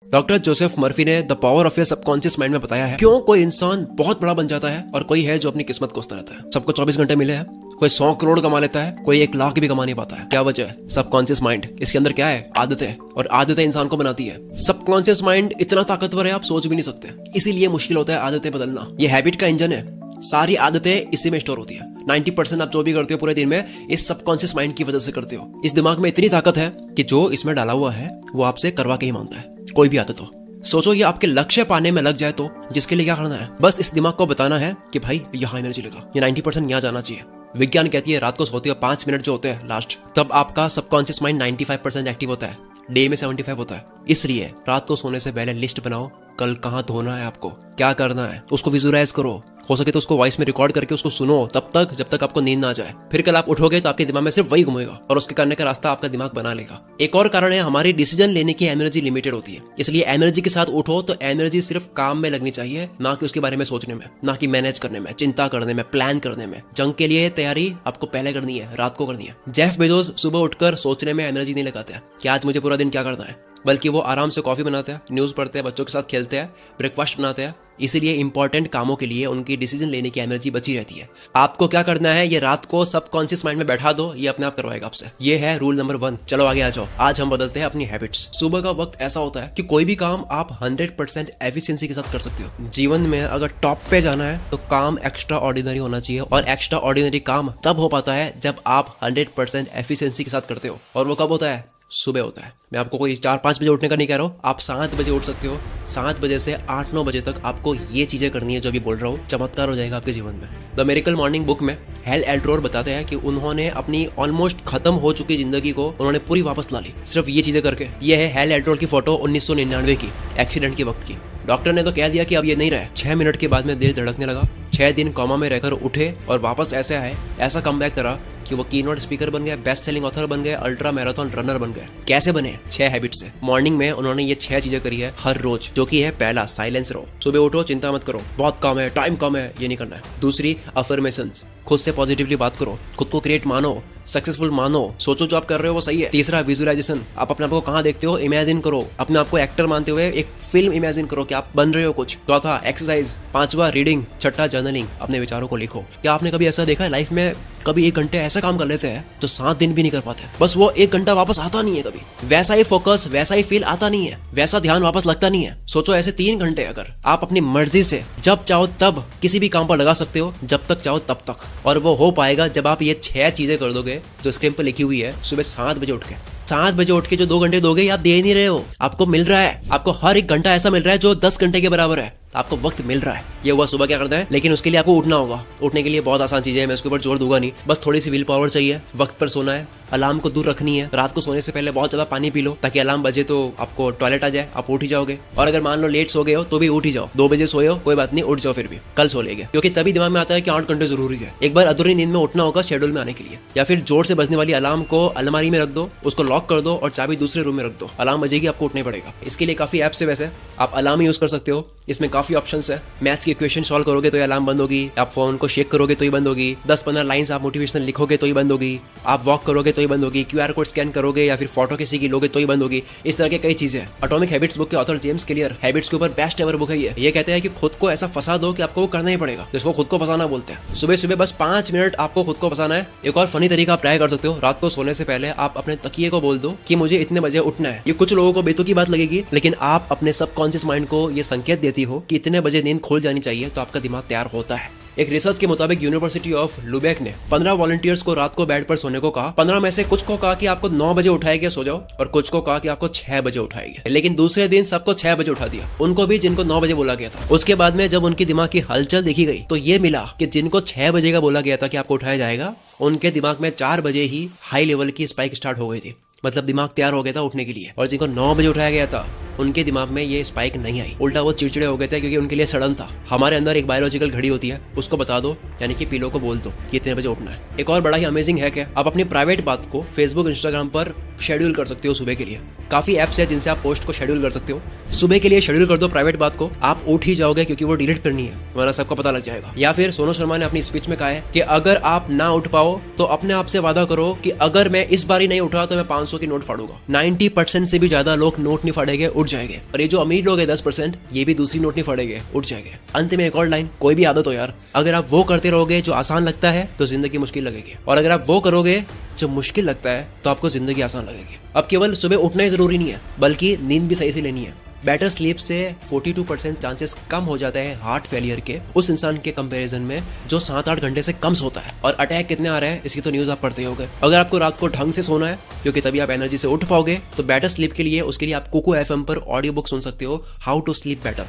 Doctor Joseph Murphy ने the power of your subconscious mind में बताया है क्यों कोई इंसान बहुत बड़ा बन जाता है और कोई है जो अपनी किस्मत कोसता रहता है। सबको 24 घंटे मिले हैं, कोई 100 करोड़ कमा लेता है, कोई 1 लाख भी कमा नहीं पाता है। क्या वजह है? Subconscious mind. इसके अंदर क्या है? आदतें, और आदतें इंसान को बनाती है। सबकॉन्शियस माइंड इतना ताकतवर है आप सोच भी नहीं सकते, इसीलिए मुश्किल होता है आदतें बदलना। ये हैबिट का इंजन है, सारी आदतें इसी में स्टोर होती है। 90% आप जो भी करते हो पूरे दिन में इस सबकॉन्शियस माइंड की वजह से करते हो। इस दिमाग में इतनी ताकत है कि जो इसमें डाला हुआ है वो आपसे करवा के ही मानता है, कोई भी आदत हो। सोचो ये आपके लक्ष्य पाने में लग जाए तो जिसके लिए क्या करना है? बस इस दिमाग को बताना है कि भाई यहाँ एनर्जी लगा, ये 90% यहाँ जाना चाहिए। विज्ञान कहती है रात को सोते हो 5 मिनट जो होते हैं लास्ट, तब आपका सबकॉन्शियस माइंड 95% एक्टिव होता है, डे में 75 होता है। इसलिए रात को सोने से पहले लिस्ट बनाओ, कल कहाँ धोना है, आपको क्या करना है, उसको विजुअलाइज करो। हो सके तो उसको वॉइस में रिकॉर्ड करके उसको सुनो तब तक जब तक आपको नींद ना आ जाए। फिर कल आप उठोगे तो आपके दिमाग में सिर्फ वही घूमेगा और उसके करने का रास्ता आपका दिमाग बना लेगा। एक और कारण है, हमारी डिसीजन लेने की एनर्जी लिमिटेड होती है, इसलिए एनर्जी के साथ उठो तो एनर्जी सिर्फ काम में लगनी चाहिए, ना कि उसके बारे में सोचने में, ना कि मैनेज करने में, चिंता करने में, प्लान करने में। जंग के लिए तैयारी आपको पहले करनी है, रात को करनी है। जेफ बेजोस सुबह उठकर सोचने में एनर्जी नहीं लगाते हैं कि आज मुझे पूरा दिन क्या करना है, बल्कि वो आराम से कॉफी बनाते हैं, न्यूज पढ़ते हैं, बच्चों के साथ खेलते हैं, ब्रेकफास्ट बनाते हैं। इसीलिए इंपॉर्टेंट कामों के लिए उनकी डिसीजन लेने की एनर्जी बची रहती है। आपको क्या करना है, ये रात को सबकॉन्शियस माइंड में बैठा दो, ये अपने आप करवाएगा आपसे। ये है रूल नंबर 1। चलो आगे आ जाओ। आज हम बदलते हैं अपनी हैबिट्स। सुबह का वक्त ऐसा होता है कि कोई भी काम आप 100% एफिशिएंसी के साथ कर सकते हो। जीवन में अगर टॉप पे जाना है तो काम एक्स्ट्रा ऑर्डिनरी होना चाहिए, और एक्स्ट्रा ऑर्डिनरी काम तब हो पाता है जब आप 100% एफिशिएंसी के साथ करते हो। और वो कब होता है? सुबह होता है। मैं आपको कोई 4-5 बजे उठने का नहीं कह रहा हूँ, आप 7 बजे उठ सकते हो। 7 बजे से 8-9 बजे तक आपको ये चीजें करनी है जो अभी बोल रहा हूँ, चमत्कार हो जाएगा आपके जीवन में। द मिरेकल मॉर्निंग बुक में हेल एल्ट्रोर बताते हैं कि उन्होंने अपनी ऑलमोस्ट खत्म हो चुकी जिंदगी को उन्होंने पूरी वापस ला ली, सिर्फ ये चीजें करके। ये है हेल एल्ट्रोर की फोटो 1999 की, एक्सीडेंट के वक्त की। डॉक्टर ने तो कह दिया कि अब ये नहीं रहे। 6 मिनट के बाद में दिल धड़कने लगा, 6 दिन कोमा में रहकर उठे और वापस ऐसे आए, ऐसा कमबैक करा कि वो कीनोट स्पीकर बन गए, बेस्ट सेलिंग ऑथर बन गए, अल्ट्रा मैराथन रनर बन गए। कैसे बने? 6 हैबिट से। मॉर्निंग में उन्होंने ये 6 चीजें करी है हर रोज, जो कि है पहला, साइलेंस रहो। सुबह उठो, चिंता मत करो, बहुत कम है, टाइम कम है, ये नहीं करना है। दूसरी, अफर्मेशंस, खुद से पॉजिटिवली बात करो, खुद को क्रिएट मानो, सक्सेसफुल मानो, सोचो जो आप कर रहे हो वो सही है। तीसरा, विजुअलाइजेशन, आप अपने आप को कहाँ देखते हो इमेजिन करो, अपने आप को एक्टर मानते हुए एक फिल्म इमेजिन करो कि आप बन रहे हो कुछ। चौथा, एक्सरसाइज। पांचवा, रीडिंग। छठा, जर्नलिंग, अपने विचारों को लिखो। क्या आपने कभी ऐसा देखा है लाइफ में, कभी 1 घंटे ऐसा काम कर लेते हैं तो 7 दिन भी नहीं कर पाते, बस वो 1 घंटा वापस आता नहीं है कभी। वैसा ही फोकस, वैसा ही फील आता नहीं है, वैसा ध्यान वापस लगता नहीं है। सोचो ऐसे 3 घंटे अगर आप अपनी मर्जी से जब चाहो तब किसी भी काम पर लगा सकते हो, जब तक चाहो तब तक, और वो हो पाएगा जब आप ये 6 चीजें कर दोगे जो स्क्रीन पर लिखी हुई है। सुबह 7 बजे उठ के, 7 बजे उठ के जो 2 घंटे दोगे आप दे नहीं रहे हो, आपको मिल रहा है। आपको हर 1 घंटा ऐसा मिल रहा है जो 10 घंटे के बराबर है, आपको वक्त मिल रहा है। ये हुआ सुबह क्या करना है, लेकिन उसके लिए आपको उठना होगा। उठने के लिए बहुत आसान चीजें हैं, मैं उसके ऊपर जोर दूंगा नहीं, बस थोड़ी सी विल पावर चाहिए। वक्त पर सोना है, अलार्म को दूर रखनी है, रात को सोने से पहले बहुत ज्यादा पानी पी लो ताकि अलार्म बजे तो आपको टॉयलेट आ जाए, आप उठ ही जाओगे। और अगर मान लो लेट सो गए हो तो भी उठ ही जाओ, 2 बजे सोए हो कोई बात नहीं, उठ जाओ, फिर भी कल सो लेंगे, क्योंकि तभी दिमाग में आता है कि 8 घंटे जरूरी है। एक बार अधूरी नींद में उठना होगा शेड्यूल में आने के लिए। या फिर जोर से बजने वाली अलार्म को अलमारी में रख दो, उसको लॉक कर दो और चाबी दूसरे रूम में रख दो, अलार्म बजेगी, आपको उठना पड़ेगा। इसके लिए काफी ऐप्स है, वैसे आप अलार्म यूज कर सकते हो, इसमें काफी ऑप्शंस है। मैथ्स की इक्वेशन सॉल्व करोगे तो ये अलार्म बंद होगी, आप फोन को शेक करोगे तो ही बंद होगी, 10-15 लाइंस आप मोटिवेशनल लिखोगे तो ही बंद होगी, आप वॉक करोगे तो ही बंद होगी, QR कोड स्कैन करोगे या फिर फोटो किसी की लोगे तो ही बंद होगी। इस तरह के कई चीजें। एटॉमिक हैबिट्स बुक के ऑथर जेम्स क्लियर हैबिट्स के ऊपर बेस्ट एवर बुक है ये कहते हैं कि खुद को ऐसा फंसा दो कि आपको वो करना ही पड़ेगा, जिसको खुद को फंसाना बोलते हैं। सुबह सुबह बस 5 मिनट आपको खुद को फंसाना है। एक और फनी तरीका आप ट्राई कर सकते हो, रात को सोने से पहले आप अपने तकिए को बोल दो कि मुझे इतने बजे उठना है। ये कुछ लोगों को बेतुकी बात लगेगी, लेकिन आप अपने सबकॉन्शियस माइंड को ये संकेत देती हो कि इतने बजे नींद खुल जानी चाहिए, तो आपका दिमाग तैयार होता है। एक रिसर्च के मुताबिक यूनिवर्सिटी ऑफ लुबेक ने 15 वॉलंटियर्स को रात को बेड पर सोने को कहा। 15 में से कुछ को कहा कि आपको 9 बजे उठाएंगे सो जाओ, और कुछ को कहा कि आपको 6 बजे उठाएंगे। लेकिन दूसरे दिन सबको 6 बजे उठा दिया, उनको भी जिनको 9 बजे बोला गया था। उसके बाद में जब उनकी दिमाग की हलचल देखी गई तो ये मिला कि जिनको 6 बजे का बोला गया था कि आपको उठाया जाएगा, उनके दिमाग में 4 बजे ही हाई लेवल की स्पाइक स्टार्ट हो गई थी, मतलब दिमाग तैयार हो गया था उठने के लिए। और जिनको 9 बजे उठाया गया था उनके दिमाग में ये स्पाइक नहीं आई, उल्टा वो चिड़चिड़े हो गए थे, क्योंकि उनके लिए सडन था। हमारे अंदर एक बायोलॉजिकल घड़ी होती है, उसको बता दो, यानी कि पिलो को बोल दो कि इतने बजे उठना है। एक और बड़ा ही अमेजिंग हैक है, आप अपनी प्राइवेट बात को फेसबुक, इंस्टाग्राम पर शेड्यूल कर सकते हो सुबह के लिए। काफी एप्स है जिनसे आप पोस्ट को शेड्यूल कर सकते हो। सुबह के लिए शेड्यूल कर दो प्राइवेट बात को, आप उठ ही जाओगे क्योंकि वो डिलीट करनी है, वरना सबको पता लग जाएगा। या फिर सोनू शर्मा ने अपनी स्पीच में कहा है कि अगर आप ना उठ पाओ तो अपने आप से वादा करो कि अगर मैं इस बार ही नहीं उठा तो मैं 500 की नोट फाड़ूंगा। 90% से भी ज्यादा लोग नोट नहीं फाड़ेंगे, उठ उठ जाएंगे। और ये जो अमीर लोग हैं 10%, ये भी दूसरी नोट नहीं फटेंगे, उठ जाएंगे। अंत में एक और लाइन, कोई भी आदत हो यार, अगर आप वो करते रहोगे जो आसान लगता है तो जिंदगी मुश्किल लगेगी, और अगर आप वो करोगे जो मुश्किल लगता है तो आपको जिंदगी आसान लगेगी। अब केवल सुबह उठना ही जरूरी नहीं है, बल्कि नींद भी सही से लेनी है। बेटर स्लीप से 42% चांसेस कम हो जाता है हार्ट फेलियर के उस इंसान के कंपैरिजन में जो 7-8 घंटे से कम सोता है। और अटैक कितने आ रहे हैं इसकी तो न्यूज आप पढ़ते ही होंगे। अगर आपको रात को ढंग से सोना है, क्योंकि तभी आप एनर्जी से उठ पाओगे, तो बेटर स्लीप के लिए उसके लिए आप कुकू एफएम पर ऑडियो बुक सुन सकते हो, हाउ टू स्लीप बेटर,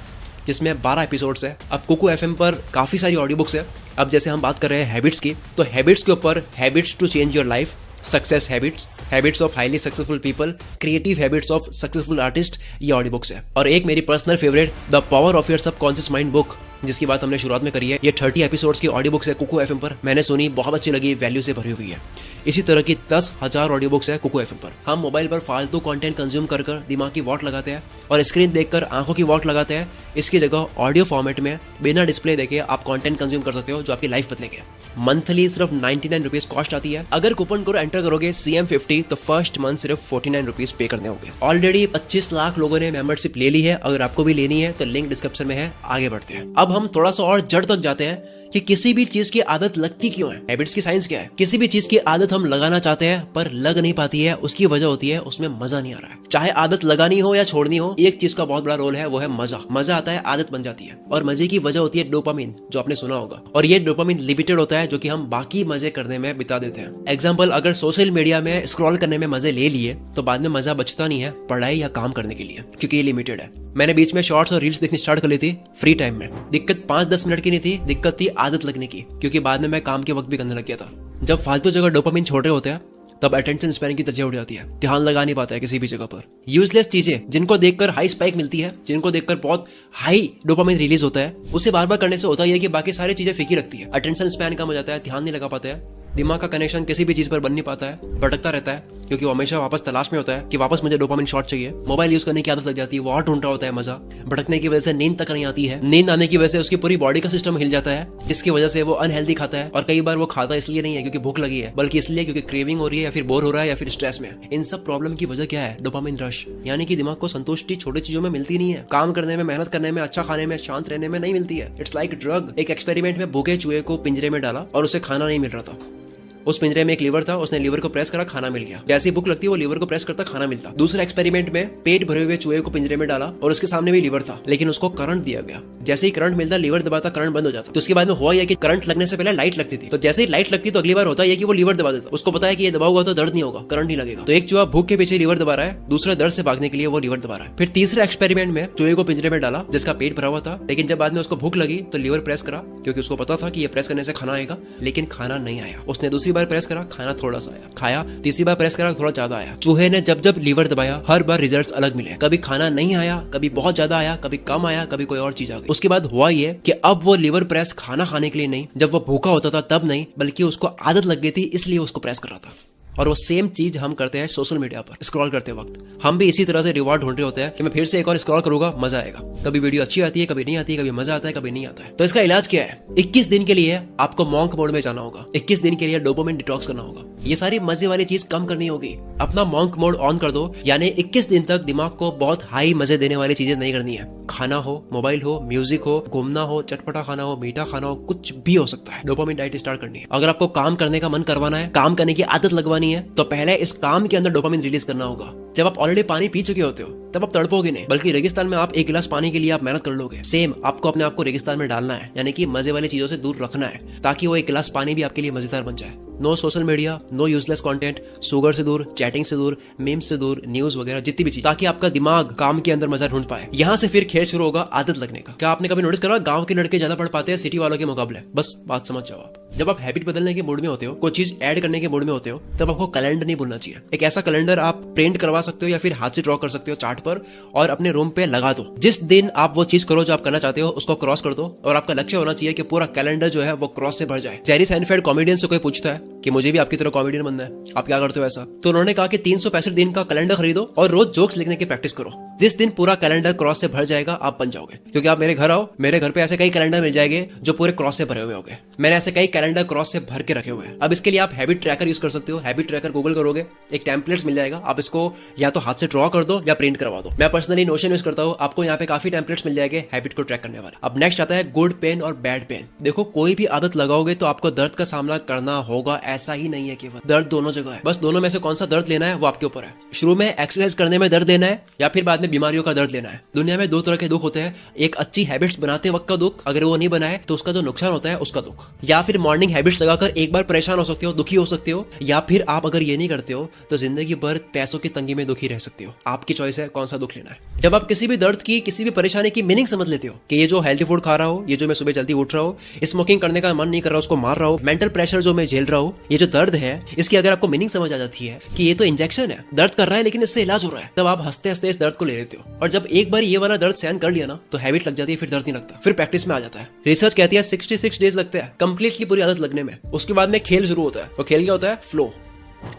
जिसमें 12 एपिसोड्स है। अब कुकू एफएम पर काफी सारी ऑडियो बुक्स है। अब जैसे हम बात कर रहे हैं हैबिट्स की, तो हैबिट्स के ऊपर habits to change your life, success habits, habits of highly successful people, creative habits of successful artist, ये ऑडियो बुक्स है। और एक मेरी personal favourite, the power of your subconscious mind book, जिसकी बात हमने शुरुआत में करी है। ये 30 एपिसोड्स की ऑडियो बुक्स है कुकू एफएम पर। मैंने सुनी, बहुत अच्छी लगी, वैल्यू से भरी हुई है। इसी तरह की 10,000 ऑडियो बुक्स है कुकू एफएम पर। हम मोबाइल पर फालतू कंटेंट कंज्यूम कर दिमाग की वॉट लगाते हैं और स्क्रीन देखकर आंखों की वॉट लगाते हैं। इसकी जगह ऑडियो फॉर्मेट में बिना डिस्प्ले देखे आप कंटेंट कंज्यूम कर सकते हो जो आपकी लाइफ बदलेंगे। मंथली सिर्फ 99 रुपीज कॉस्ट आती है। अगर कूपन कोड एंटर करोगे CM50 तो फर्स्ट मंथ सिर्फ 49 रुपीज पे करने होंगे। ऑलरेडी 25 लाख लोगों ने मेंबरशिप ले ली है। अगर आपको भी लेनी है तो लिंक डिस्क्रिप्शन में है, आगे बढ़ते हैं। अब हम थोड़ा सा और जड़ तक जाते हैं कि किसी भी चीज की आदत लगती क्यों है। हैबिट्स की साइंस क्या है। किसी भी चीज की आदत हम लगाना चाहते हैं पर लग नहीं पाती है, उसकी वजह होती है उसमें मजा नहीं आ रहा है। चाहे आदत लगानी हो या छोड़नी हो, एक चीज का बहुत बड़ा रोल है, वो है मजा। मजा आता है, आदत बन जाती है, और मजे की वजह होती है डोपामिन, जो आपने सुना होगा। और ये डोपामिन लिमिटेड होता है, जो कि हम बाकी मजे करने में बिता देते हैं। एग्जाम्पल, अगर सोशल मीडिया में स्क्रॉल करने में मजे ले लिए तो बाद में मजा बचता नहीं है पढ़ाई या काम करने के लिए, क्योंकि ये लिमिटेड है। मैंने बीच में शॉर्ट्स और रील्स देखनी स्टार्ट कर ली थी फ्री टाइम में। दिक्कत 5-10 मिनट की नहीं थी, दिक्कत थी आदत लगने की, क्योंकि बाद में मैं काम के वक्त भी करने लग गया था। जब फालतू जगह डोपामिन छोड़ रहे होते हैं तब अटेंशन स्पैन की तरजीह उठ जाती है, ध्यान लगा नहीं पाता है किसी भी जगह पर। यूजलेस चीजें जिनको देखकर हाई स्पाइक मिलती है, जिनको देखकर बहुत हाई डोपामिन रिलीज होता है, उसे बार बार करने से होता है कि बाकी सारी चीजें फीकी रखती है। अटेंशन स्पैन कम हो जाता है, ध्यान नहीं लगा पाते हैं, दिमाग का कनेक्शन किसी भी चीज पर बन नहीं पाता है, भटकता रहता है, क्योंकि वो हमेशा वापस तलाश में होता है कि वापस मुझे डोपामिन शॉट चाहिए। मोबाइल यूज करने की आदत लग जाती है, वो और ढूंढ रहा होता है मजा। भटकने की वजह से नींद तक नहीं आती है, नींद आने की वजह से उसकी पूरी बॉडी का सिस्टम हिल जाता है, जिसकी वजह से वो अनहेल्दी खाता है। और कई बार वो खाता इसलिए नहीं है क्योंकि भूख लगी है, बल्कि इसलिए क्योंकि क्रेविंग हो रही है, या फिर बोर हो रहा है, या फिर स्ट्रेस में। इन सब प्रॉब्लम की वजह क्या है? डोपामिन रश, यानी कि दिमाग को संतुष्टि छोटी चीजों में मिलती नहीं है। काम करने में, मेहनत करने में, अच्छा खाने में, शांत रहने में नहीं मिलती है। It's like drug. एक एक्सपेरिमेंट में भूखे चूहे को पिंजरे में डाला और उसे खाना नहीं मिल रहा था। उस पिंजरे में एक लीवर था, उसने लीवर को प्रेस करा, खाना मिल गया। जैसी भूख लगती है वो लीवर को प्रेस करता, खाना मिलता। दूसरे एक्सपेरिमेंट में पेट भरे हुए चूहे को पिंजरे में डाला और उसके सामने भी लीवर था, लेकिन उसको करंट दिया गया। जैसे ही करंट मिलता, लीवर दबाता, करंट बंद हो जाता। तो उसके बाद में हुआ यह कि करंट लगने से पहले लाइट लगती थी, तो जैसे ही लाइट लगती तो अगली बार होता है कि वो लीवर दबा देता। उसको पता है कि ये दबाऊंगा तो दर्द नहीं होगा, करंट नहीं लगेगा। तो एक चूहा भूख के पीछे लीवर दबा रहा है, दूसरा दर्द से भागने के लिए वो लीवर दबा रहा है। फिर तीसरे एक्सपेरिमेंट में चूहे को पिंजरे में डाला जिसका पेट भरा हुआ था, लेकिन जब बाद में उसको भूख लगी तो लीवर प्रेस करा, क्योंकि उसको पता था कि ये प्रेस करने से खाना आएगा, लेकिन खाना नहीं आया। उसने दूसरी बार प्रेस करा, खाना थोड़ा सा आया, खाया, तीसरी बार प्रेस करा, थोड़ा ज्यादा आया। चूहे ने जब जब लीवर दबाया हर बार रिजल्ट्स अलग मिले। कभी खाना नहीं आया, कभी बहुत ज्यादा आया, कभी कम आया, कभी कोई और चीज आ गई। उसके बाद हुआ ये कि अब वो लीवर प्रेस खाना खाने के लिए नहीं, जब वो भूखा होता था तब नहीं, बल्कि उसको आदत लग गई थी इसलिए उसको प्रेस कर रहा था। और वो सेम चीज हम करते हैं सोशल मीडिया पर स्क्रॉल करते वक्त। हम भी इसी तरह से रिवॉर्ड ढूंढ रहे होते हैं कि मैं फिर से एक और स्क्रॉल करूंगा, मजा आएगा। कभी वीडियो अच्छी आती है, कभी नहीं आती है, कभी मजा आता है, कभी नहीं आता है। तो इसका इलाज क्या है? 21 दिन के लिए आपको मॉन्क मोड में जाना होगा। 21 दिन के लिए डोपामिन डिटॉक्स करना होगा। ये सारी मजे वाली चीज कम करनी होगी। अपना मॉन्क मोड ऑन कर दो, यानी 21 दिन तक दिमाग को बहुत हाई मजे देने वाली चीजें नहीं करनी है। खाना हो, मोबाइल हो, म्यूजिक हो, घूमना हो, चटपटा खाना हो, मीठा खाना हो, कुछ भी हो सकता है। डोपामिन डाइट स्टार्ट करनी है। अगर आपको काम करने का मन करवाना है, काम करने की आदत लगवानी है, तो पहले इस काम के अंदर डोपामिन रिलीज करना होगा। जब आप ऑलरेडी पानी पी चुके होते हो तब आप तड़पोगे नहीं, बल्कि रेगिस्तान में आप 1 गिलास पानी के लिए आप मेहनत कर लोगे। सेम आपको अपने आप को रेगिस्तान में डालना है, यानी कि मजे वाली चीजों से दूर रखना है, ताकि वो 1 गिलास पानी भी आपके लिए मजेदार बन जाए। No social media, no useless content, sugar से दूर, चैटिंग से दूर, मीम्स से दूर, न्यूज वगैरह जितनी भी चीज, ताकि आपका दिमाग काम के अंदर मजा ढूंढ पाए। यहाँ से फिर खेल शुरू होगा आदत लगने का। क्या आपने कभी नोटिस करा गांव के लड़के ज्यादा पढ़ पाते हैं सिटी वालों के मुकाबले? बस बात समझ जाओ आप। जब आप हैबिट बदलने के मूड में होते हो, कोई चीज ऐड करने के मूड में होते हो, तब आपको कैलेंडर नहीं भूलना चाहिए। एक ऐसा कैलेंडर आप प्रिंट करवा सकते हो या फिर हाथ से ड्रॉ कर सकते हो चार्ट पर, और अपने रूम पे लगा दो। जिस दिन आप वो चीज करो जो आप करना चाहते हो, उसको क्रॉस कर दो, और आपका लक्ष्य होना चाहिए कि पूरा कैलेंडर जो है वो क्रॉस से भर जाए। जेरी साइनफेल्ड कॉमेडियन से कोई पूछता है कि मुझे भी आपकी तरह कॉमेडियन बनना है, आप क्या करते हो ऐसा? तो उन्होंने कहा कि 365 दिन का कैलेंडर खरीदो और रोज जोक्स लिखने की प्रैक्टिस करो। जिस दिन पूरा कैलेंडर क्रॉस से भर जाएगा आप बन जाओगे। क्योंकि आप मेरे घर आओ, मेरे घर पे ऐसे कई कैलेंडर मिल जाएंगे जो पूरे क्रॉस से भरे हुए होंगे। मैंने ऐसे कई कैलेंडर क्रॉस से भर के रखे हुए हैं। अब इसके लिए आप हैबिट ट्रैकर यूज कर सकते हो। हैबिट ट्रैकर गूगल करोगे, एक टेम्पलेट्स मिल जाएगा, आप इसको या तो हाथ से ड्रॉ कर दो या प्रिंट करवा दो। मैं पर्सनली नोशन यूज करता हूँ, आपको यहाँ पे काफी टेम्पलेट्स मिल जाएंगे हैबिट को ट्रैक करने वाले। अब नेक्स्ट आता है गुड पेन और बैड पेन। देखो, कोई भी आदत लगाओगे तो आपको दर्द का सामना करना होगा, ऐसा ही नहीं है केवल दर्द दोनों जगह है। बस दोनों में से कौन सा दर्द लेना है वो आपके ऊपर है। शुरू में एक्सरसाइज करने में दर्द लेना है या फिर बाद में बीमारियों का दर्द लेना है। दुनिया में दो तरह के दुख होते हैं, एक अच्छी हैबिट्स बनाते वक्त का दुख, अगर वो नहीं बनाए तो उसका जो नुकसान होता है उसका दुख, या फिर मॉर्निंग हैबिट्स लगाकर एक बार परेशान हो सकते हो, दुखी हो सकते हो, या फिर आप अगर ये नहीं करते हो तो जिंदगी भर पैसों की तंगी में दुखी रह सकते हो। आपकी चॉइस है कौन सा दुख लेना है। जब आप किसी भी दर्द की, किसी भी परेशानी की मीनिंग समझ लेते हो कि ये जो हेल्थी फूड खा रहा हो, ये जो मैं सुबह जल्दी उठ रहा हूँ, स्मोकिंग करने का मन नहीं कर रहा, उसको मार रहा हूँ, मेंटल प्रेशर जो मैं झेल रहा हूँ, ये जो दर्द है, इसकी अगर आपको मीनिंग समझ आ जाती है कि ये तो इंजेक्शन है, दर्द कर रहा है लेकिन इससे इलाज हो रहा है, तब आप हंसते हंसते इस दर्द को ले लेते हो। और जब एक बार ये वाला दर्द सहन कर लिया ना तो हैबिट लग जाती है, फिर दर्द नहीं लगता, फिर प्रैक्टिस में आ जाता है। रिसर्च कहती है 66 डेज लगते हैं कंप्लीटली पूरी आदत लगने में। उसके बाद में खेल शुरू होता है। और खेल क्या होता है? फ्लो।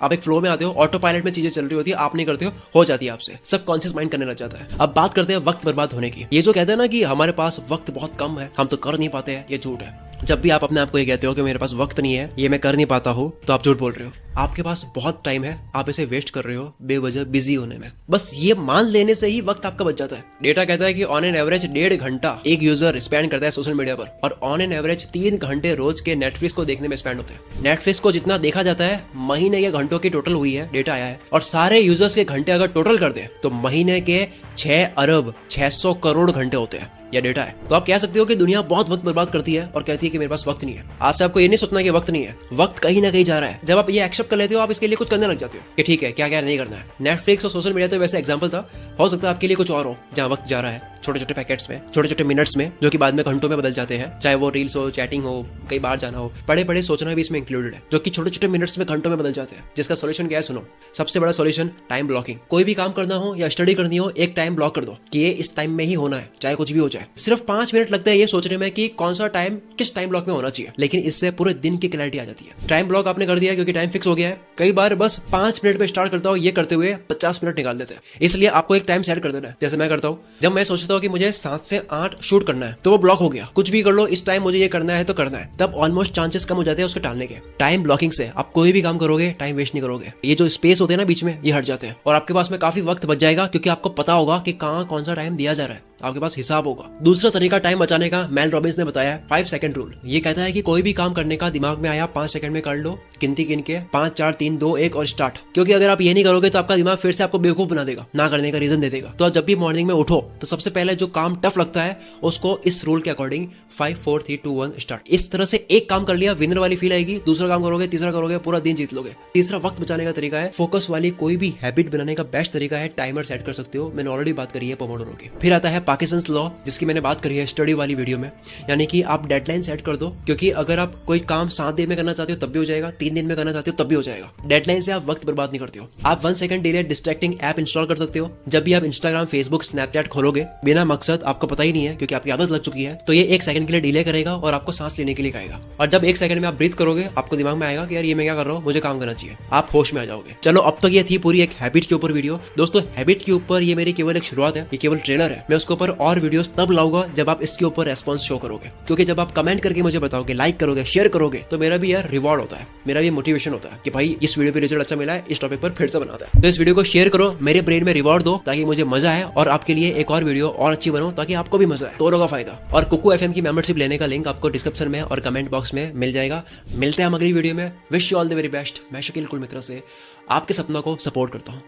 आप एक फ्लो में आते हो, ऑटो पायलट में चीजें चल रही होती है, आप नहीं करते हो जाती है आपसे, सबकॉन्शियस माइंड करने लग जाता है। अब बात करते हैं वक्त बर्बाद होने की। ये जो कहते हैं ना कि हमारे पास वक्त बहुत कम है, हम तो कर नहीं पाते हैं, ये झूठ है। जब भी आप अपने आप को ये कहते हो कि मेरे पास वक्त नहीं है, ये मैं कर नहीं पाता हूँ, तो आप झूठ बोल रहे हो। आपके पास बहुत टाइम है, आप इसे वेस्ट कर रहे हो बेवजह बिजी होने में। बस ये मान लेने से ही वक्त आपका बच जाता है। डेटा कहता है कि ऑन एन एवरेज 1.5 घंटा एक यूजर स्पेंड करता है सोशल मीडिया पर, और ऑन एन एवरेज 3 घंटे रोज के नेटफ्लिक्स को देखने में स्पेंड होते हैं। नेटफ्लिक्स को जितना देखा जाता है, महीने के घंटों की टोटल हुई है, डेटा आया है, और सारे यूजर्स के घंटे अगर टोटल कर दे तो महीने के 6 अरब 600 करोड़ घंटे होते हैं। यह डेटा है। तो आप कह सकते हो कि दुनिया बहुत वक्त बर्बाद करती है और कहती है कि मेरे पास वक्त नहीं है। आज से आपको ये नहीं सोचना कि वक्त नहीं है, वक्त कहीं ना कहीं जा रहा है। जब आप ये एक्सेप्ट कर लेते हो, आप इसके लिए कुछ करने लग जाते हो कि ठीक है, क्या क्या नहीं करना है। नेटफ्लिक्स और सोशल मीडिया तो वैसे एग्जांपल था, हो सकता है आपके लिए कुछ और हो जहां वक्त जा रहा है छोटे छोटे पैकेट्स में, छोटे छोटे मिनट्स में, जो कि बाद में घंटों में बदल जाते हैं। चाहे वो रील्स हो, चैटिंग हो, कहीं बाहर जाना हो, पढ़े पढ़े सोचना भी इसमें इंक्लूडेड है, जो कि छोटे छोटे मिनट्स में घंटों में बदल जाते हैं। जिसका सोल्यूशन क्या है? सुनो, सबसे बड़ा सोल्यूशन टाइम ब्लॉकिंग। कोई भी काम करना हो या स्टडी करनी हो, एक टाइम ब्लॉक कर दो कि ये इस टाइम में ही होना है, चाहे कुछ भी हो जाए। सिर्फ 5 मिनट लगता है ये सोचने में कि कौन सा टाइम किस टाइम ब्लॉक में होना चाहिए, लेकिन इससे पूरे दिन की क्लैरिटी आ जाती है। टाइम ब्लॉक आपने कर दिया क्योंकि टाइम फिक्स हो गया है। कई बार बस 5 मिनट पे स्टार्ट करता हूँ, ये करते हुए 50 मिनट निकाल देते हैं। इसलिए आपको एक टाइम सेट कर देना है। जैसे मैं करता हूँ, जब मैं सोचता हूँ कि मुझे 7 से 8 शूट करना है, तो वो ब्लॉक हो गया। कुछ भी कर लो, इस टाइम मुझे ये करना है तो करना है, तब ऑलमोस्ट चांसेस कम हो जाते हैं उसके टालने के। टाइम ब्लॉकिंग से आप कोई भी काम करोगे, टाइम वेस्ट नहीं करोगे। ये जो स्पेस होते हैं ना बीच में, ये हट जाते हैं और आपके पास में काफी वक्त बच जाएगा, क्योंकि आपको पता होगा कि कहाँ कौन सा टाइम दिया जा रहा है, आपके पास हिसाब होगा। दूसरा तरीका टाइम बचाने का मेल रॉबिन्स ने बताया है 5 सेकंड रूल। ये कहता है कि कोई भी काम करने का दिमाग में आया 5 सेकंड में कर लो, गिनती गिन के 5 4 3 2 1 और स्टार्ट। क्योंकि अगर आप ये नहीं करोगे तो आपका दिमाग फिर से आपको बेवकूफ बना देगा, ना करने का रीजन दे देगा। तो जब भी मॉर्निंग में उठो तो सबसे पहले जो काम टफ लगता है उसको इस रूल के अकॉर्डिंग 5 4 3 2 1 स्टार्ट। इस तरह से एक काम कर लिया, विनर वाली फील आएगी। दूसरा काम करोगे, तीसरा करोगे, पूरा दिन जीत लोगे। तीसरा वक्त बचाने का तरीका है, फोकस वाली कोई भी हैबिट बनाने का बेस्ट तरीका है टाइमर सेट कर सकते हो। मैंने ऑलरेडी बात करी है पोमोडोरो की। फिर आता है पार्किंसंस लॉ, जिसकी मैंने बात करी है स्टडी वाली वीडियो में, यानी कि आप डेडलाइन सेट कर दो। क्योंकि अगर आप कोई काम 7 दिन में करना चाहते हो तब भी हो जाएगा, 3 दिन में करना चाहते हो तब भी हो जाएगा। डेडलाइन से आप वक्त बर्बाद नहीं करते हो। आप 1 second delay distracting app install कर सकते हो। जब भी आप इंस्टाग्राम, फेसबुक, स्नैपचैट खोलोगे बिना मकसद, आपको पता ही नहीं है क्योंकि आपकी आदत लग चुकी है, तो ये 1 सेकंड के लिए डिले करेगा और आपको सांस लेने के लिए कहेगा। और जब 1 सेकंड में आप ब्रीथ करोगे, आपको दिमाग में आएगा कि यार ये मैं क्या कर रहा हूँ, मुझे काम करना चाहिए। आप होश में आ जाओगे। चलो, अब तक ये थी पूरी एक हैबिट के ऊपर वीडियो। दोस्तों, हैबिट के ऊपर ये मेरी केवल एक शुरुआत है, ये केवल ट्रेलर है। मैं उसके ऊपर और वीडियोस तब लाऊंगा जब आप इसके ऊपर रेस्पॉन्स शो करोगे। क्योंकि जब आप कमेंट करके मुझे बताओगे, लाइक करोगे, शेयर करोगे, तो मेरा भी यार रिवॉर्ड होता है, मेरा भी मोटिवेशन होता है कि भाई इस वीडियो पे रिजल्ट अच्छा मिला है, इस टॉपिक पर फिर से बनाता है। तो इस वीडियो को शेयर करो, मेरे ब्रेन में रिवॉर्ड दो ताकि मुझे मजा आए और आपके लिए एक और वीडियो और अच्छी बनाऊं ताकि आपको भी मजा आए, दोनों का फायदा। और कुकू एफएम की मेंबरशिप लेने का लिंक आपको डिस्क्रिप्शन में और कमेंट बॉक्स में मिल जाएगा। मिलते हैं हम अगली वीडियो में। Wish you all the very best. मैं शकील कुल मित्रा से आपके सपनों को सपोर्ट करता हूँ।